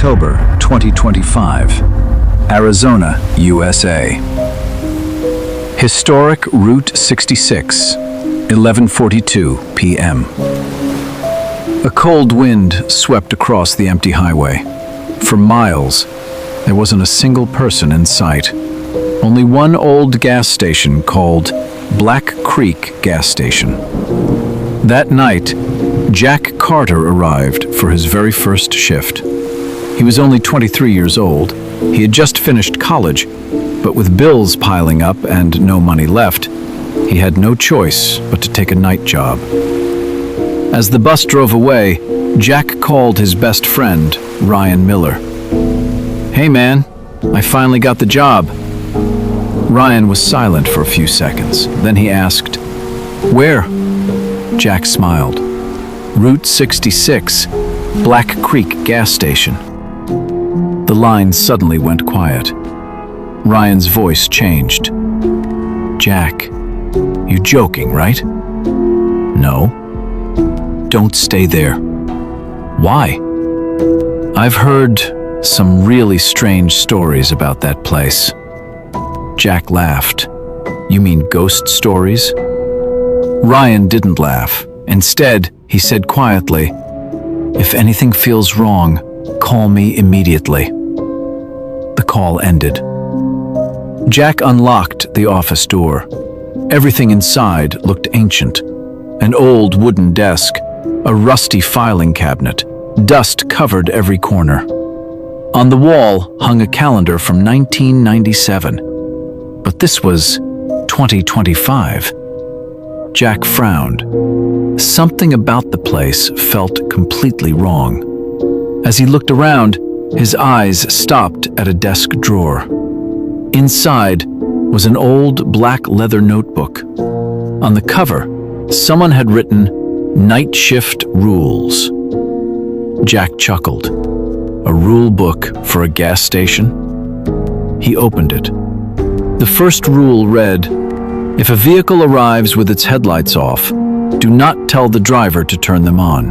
October 2025, Arizona, USA. Historic Route 66, 11:42 p.m. A cold wind swept across the empty highway. For miles, there wasn't a single person in sight. Only one old gas station called Black Creek Gas Station. That night, Jack Carter arrived for his very first shift. He was only 23 years old. He had just finished college, but with bills piling up and no money left, he had no choice but to take a night job. As the bus drove away, Jack called his best friend, Ryan Miller. "Hey man, I finally got the job." Ryan was silent for a few seconds. Then he asked, "Where?" Jack smiled. "Route 66, Black Creek Gas Station." The line suddenly went quiet. Ryan's voice changed. "Jack, you joking, right?" "No." "Don't stay there." "Why?" "I've heard some really strange stories about that place." Jack laughed. "You mean ghost stories?" Ryan didn't laugh. Instead, he said quietly, "If anything feels wrong, call me immediately." The call ended. Jack unlocked the office door. Everything inside looked ancient. An old wooden desk, a rusty filing cabinet, dust covered every corner. On the wall hung a calendar from 1997. But this was 2025. Jack frowned. Something about the place felt completely wrong. As he looked around, his eyes stopped at a desk drawer. Inside was an old black leather notebook. On the cover, someone had written, "Night Shift Rules." Jack chuckled. A rule book for a gas station? He opened it. The first rule read, "If a vehicle arrives with its headlights off, do not tell the driver to turn them on."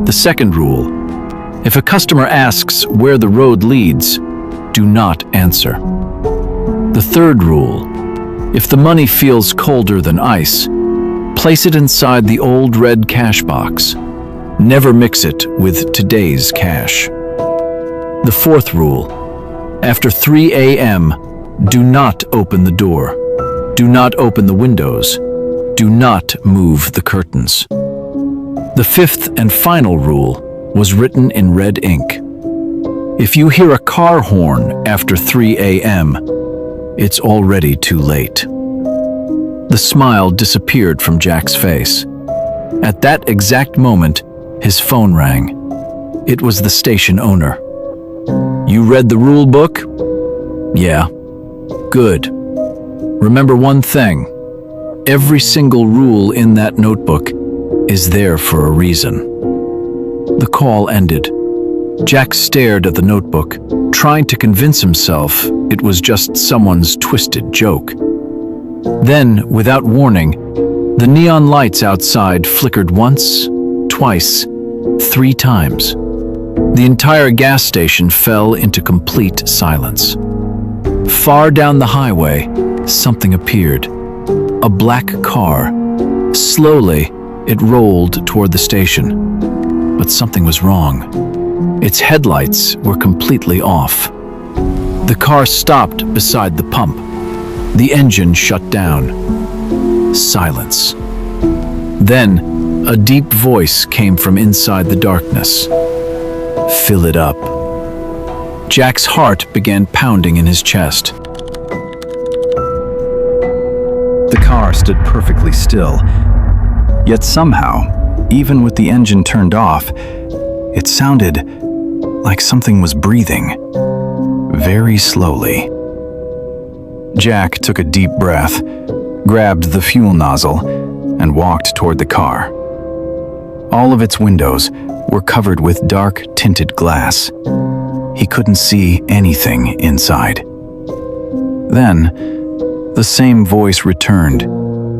The second rule, "If a customer asks where the road leads, do not answer." The third rule, "If the money feels colder than ice, place it inside the old red cash box. Never mix it with today's cash." The fourth rule, "After 3 a.m., do not open the door. Do not open the windows. Do not move the curtains." The fifth and final rule was written in red ink. "If you hear a car horn after 3 a.m., it's already too late." The smile disappeared from Jack's face. At that exact moment, his phone rang. It was the station owner. "You read the rule book?" "Yeah." "Good. Remember one thing. Every single rule in that notebook is there for a reason." The call ended. Jack stared at the notebook, trying to convince himself it was just someone's twisted joke. Then, without warning, the neon lights outside flickered once, twice, 3 times. The entire gas station fell into complete silence. Far down the highway, something appeared. A black car. Slowly, it rolled toward the station. But something was wrong. Its headlights were completely off. The car stopped beside the pump. The engine shut down. Silence. Then, a deep voice came from inside the darkness. "Fill it up." Jack's heart began pounding in his chest. The car stood perfectly still. Yet somehow, even with the engine turned off, it sounded like something was breathing, very slowly. Jack took a deep breath, grabbed the fuel nozzle, and walked toward the car. All of its windows were covered with dark, tinted glass. He couldn't see anything inside. Then, the same voice returned,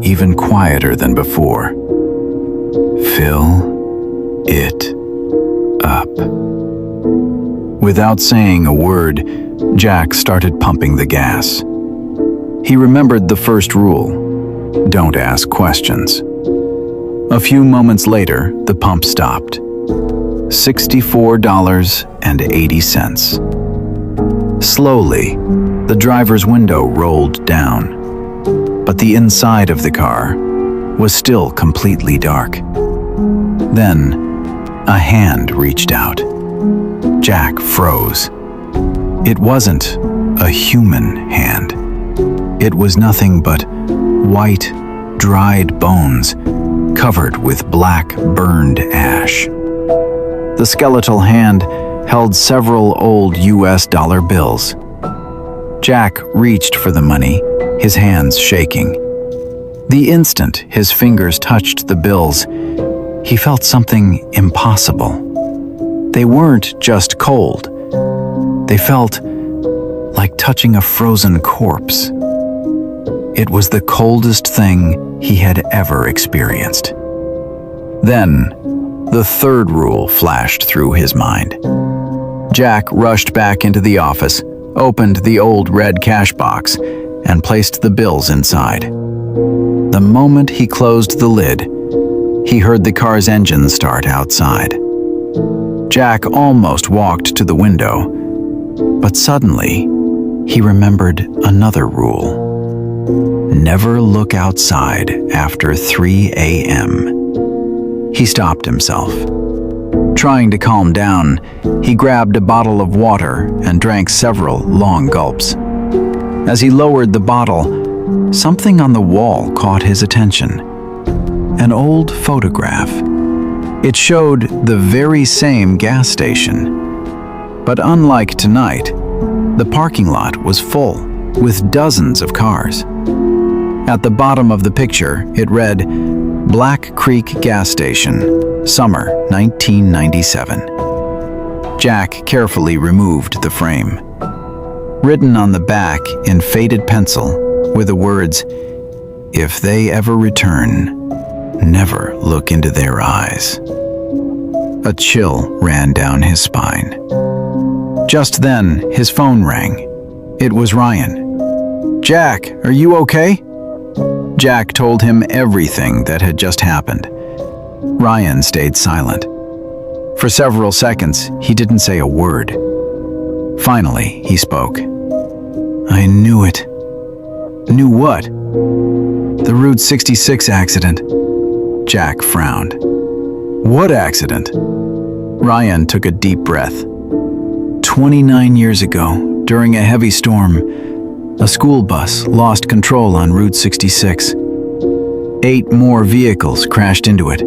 even quieter than before. "Fill it up." Without saying a word, Jack started pumping the gas. He remembered the first rule: don't ask questions. A few moments later, the pump stopped. $64.80. Slowly, the driver's window rolled down, but the inside of the car was still completely dark. Then, a hand reached out. Jack froze. It wasn't a human hand. It was nothing but white, dried bones covered with black, burned ash. The skeletal hand held several old US dollar bills. Jack reached for the money, his hands shaking. The instant his fingers touched the bills, he felt something impossible. They weren't just cold. They felt like touching a frozen corpse. It was the coldest thing he had ever experienced. Then, the third rule flashed through his mind. Jack rushed back into the office, opened the old red cash box, and placed the bills inside. The moment he closed the lid, he heard the car's engine start outside. Jack almost walked to the window, but suddenly, he remembered another rule. Never look outside after 3 a.m. He stopped himself. Trying to calm down, he grabbed a bottle of water and drank several long gulps. As he lowered the bottle, something on the wall caught his attention. An old photograph. It showed the very same gas station. But unlike tonight, the parking lot was full, with dozens of cars. At the bottom of the picture, it read, Black Creek Gas Station, Summer 1997. Jack carefully removed the frame. Written on the back in faded pencil were the words, "If they ever return, never look into their eyes." A chill ran down his spine. Just then, his phone rang. It was Ryan. "Jack, are you okay?" Jack told him everything that had just happened. Ryan stayed silent. For several seconds, he didn't say a word. Finally, he spoke. "I knew it." "Knew what?" "The Route 66 accident." Jack frowned. "What accident?" Ryan took a deep breath. 29 years ago, during a heavy storm, a school bus lost control on Route 66. 8 more vehicles crashed into it.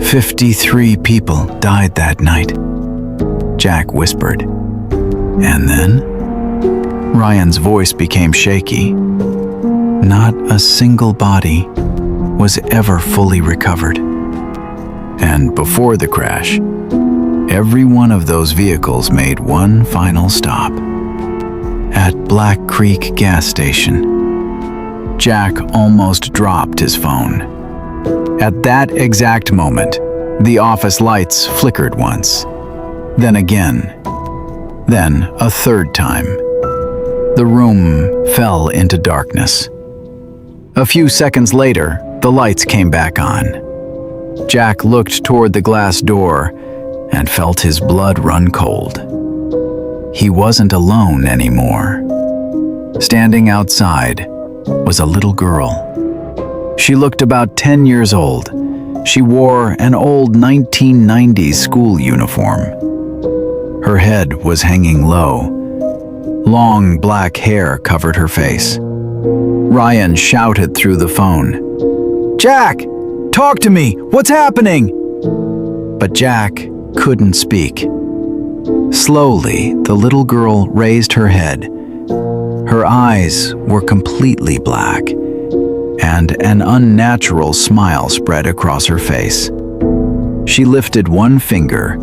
53 people died that night. Jack whispered. "And then?" Ryan's voice became shaky. "Not a single body was ever fully recovered. And before the crash, every one of those vehicles made one final stop. At Black Creek Gas Station." Jack almost dropped his phone. At that exact moment, the office lights flickered once, then again, then a third time. The room fell into darkness. A few seconds later, the lights came back on. Jack looked toward the glass door and felt his blood run cold. He wasn't alone anymore. Standing outside was a little girl. She looked about 10 years old. She wore an old 1990s school uniform. Her head was hanging low. Long black hair covered her face. Ryan shouted through the phone, "Jack, talk to me! What's happening?" But Jack couldn't speak. Slowly, the little girl raised her head. Her eyes were completely black, and an unnatural smile spread across her face. She lifted one finger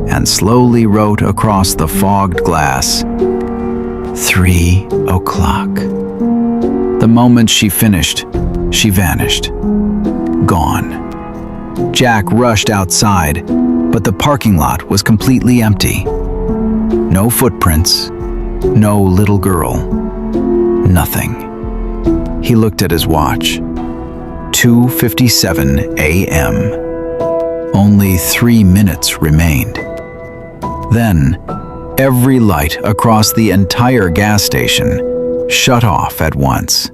and slowly wrote across the fogged glass, 3 o'clock. The moment she finished, she vanished. Gone. Jack rushed outside, but the parking lot was completely empty. No footprints, no little girl, nothing. He looked at his watch. 2:57 a.m. Only 3 minutes remained. Then, every light across the entire gas station shut off at once.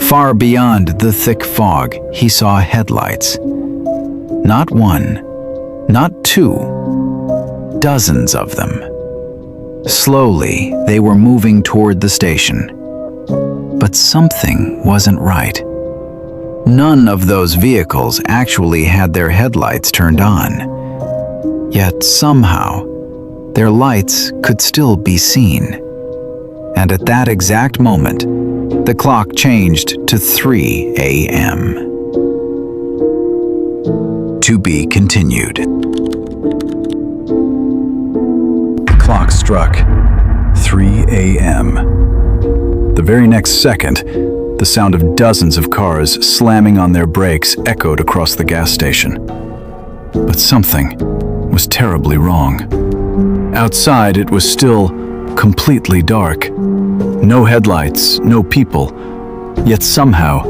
Far beyond the thick fog, he saw headlights. Not one, not two, dozens of them. Slowly, they were moving toward the station. But something wasn't right. None of those vehicles actually had their headlights turned on. Yet somehow, their lights could still be seen. And at that exact moment, the clock changed to 3 a.m. To be continued. The clock struck 3 a.m. The very next second, the sound of dozens of cars slamming on their brakes echoed across the gas station. But something was terribly wrong. Outside, it was still completely dark. No headlights, no people. Yet somehow,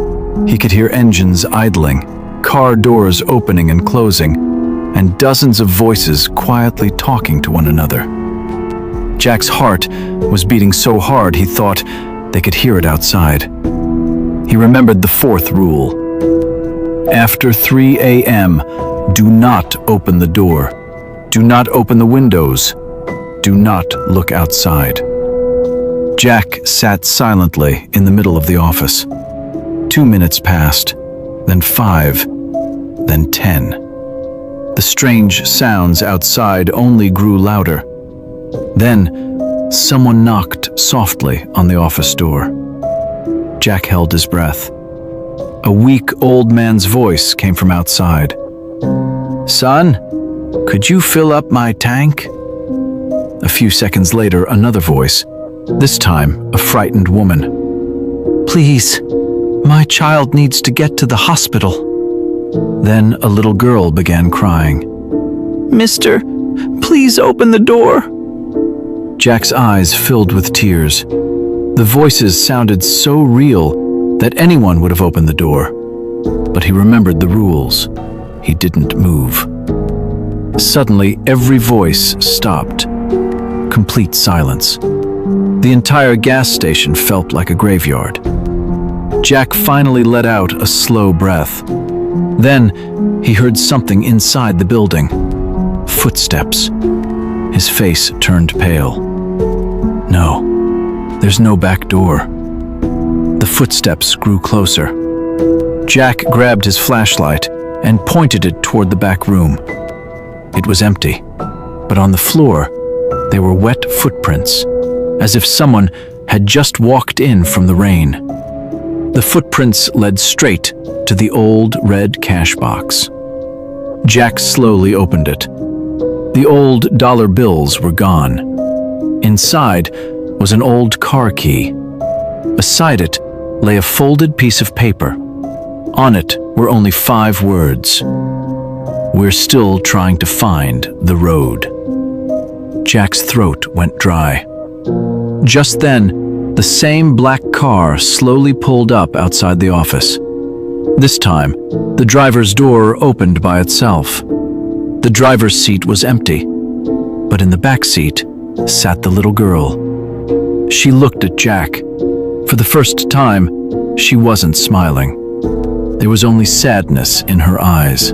he could hear engines idling, car doors opening and closing, and dozens of voices quietly talking to one another. Jack's heart was beating so hard he thought they could hear it outside. He remembered the fourth rule. After 3 a.m., do not open the door. Do not open the windows. Do not look outside. Jack sat silently in the middle of the office. 2 minutes passed, then 5, then 10. The strange sounds outside only grew louder. Then, someone knocked softly on the office door. Jack held his breath. A weak old man's voice came from outside. "Son, could you fill up my tank?" A few seconds later, another voice, this time a frightened woman. "Please, my child needs to get to the hospital." Then a little girl began crying. "Mister, please open the door." Jack's eyes filled with tears. The voices sounded so real that anyone would have opened the door. But he remembered the rules. He didn't move. Suddenly, every voice stopped. Complete silence. The entire gas station felt like a graveyard. Jack finally let out a slow breath. Then, he heard something inside the building. Footsteps. His face turned pale. No, there's no back door. The footsteps grew closer. Jack grabbed his flashlight and pointed it toward the back room. It was empty, but on the floor, there were wet footprints, as if someone had just walked in from the rain. The footprints led straight to the old red cash box. Jack slowly opened it. The old dollar bills were gone. Inside was an old car key. Beside it lay a folded piece of paper. On it were only 5 words. "We're still trying to find the road." Jack's throat went dry. Just then, the same black car slowly pulled up outside the office. This time, the driver's door opened by itself. The driver's seat was empty, but in the back seat sat the little girl. She looked at Jack. For the first time, she wasn't smiling. There was only sadness in her eyes.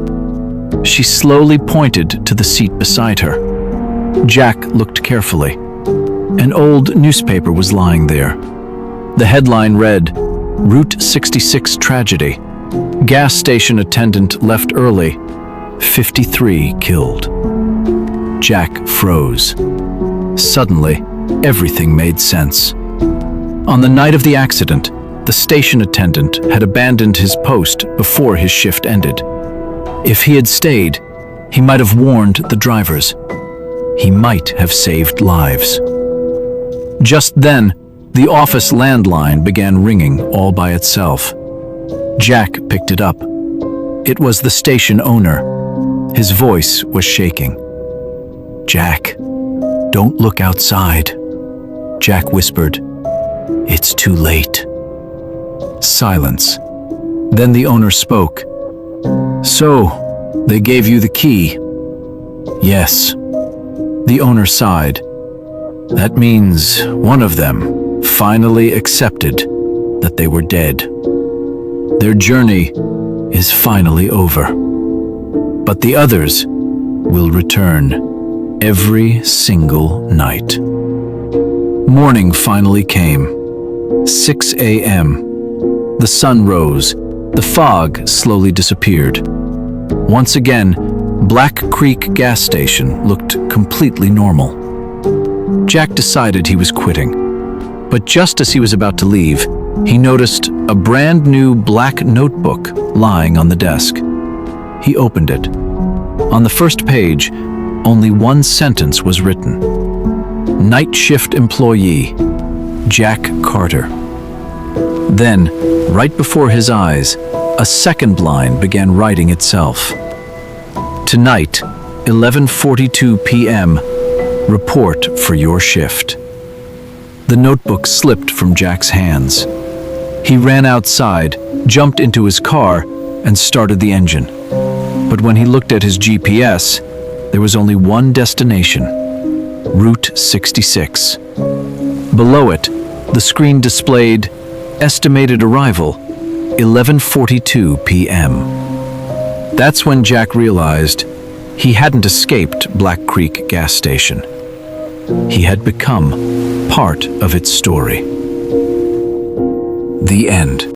She slowly pointed to the seat beside her. Jack looked carefully. An old newspaper was lying there. The headline read, "Route 66 Tragedy. Gas station attendant left early. 53 killed." Jack froze. Suddenly, everything made sense. On the night of the accident, the station attendant had abandoned his post before his shift ended. If he had stayed, he might have warned the drivers. He might have saved lives. Just then, the office landline began ringing all by itself. Jack picked it up. It was the station owner. His voice was shaking. "Jack, "Don't look outside," Jack whispered. "It's too late." Silence. Then the owner spoke. "So, they gave you the key?" "Yes." The owner sighed. "That means one of them finally accepted that they were dead. Their journey is finally over. But the others will return every single night." Morning finally came. 6 a.m. The sun rose. The fog slowly disappeared. Once again, Black Creek gas station looked completely normal. Jack decided he was quitting. But just as he was about to leave, he noticed a brand new black notebook lying on the desk. He opened it. On the first page, only one sentence was written. "Night shift employee, Jack Carter." Then, right before his eyes, a second line began writing itself. "Tonight, 11:42 p.m., report for your shift." The notebook slipped from Jack's hands. He ran outside, jumped into his car, and started the engine. But when he looked at his GPS, there was only one destination: Route 66. Below it, the screen displayed estimated arrival, 11:42 p.m. That's when Jack realized he hadn't escaped Black Creek gas station. He had become part of its story. The end.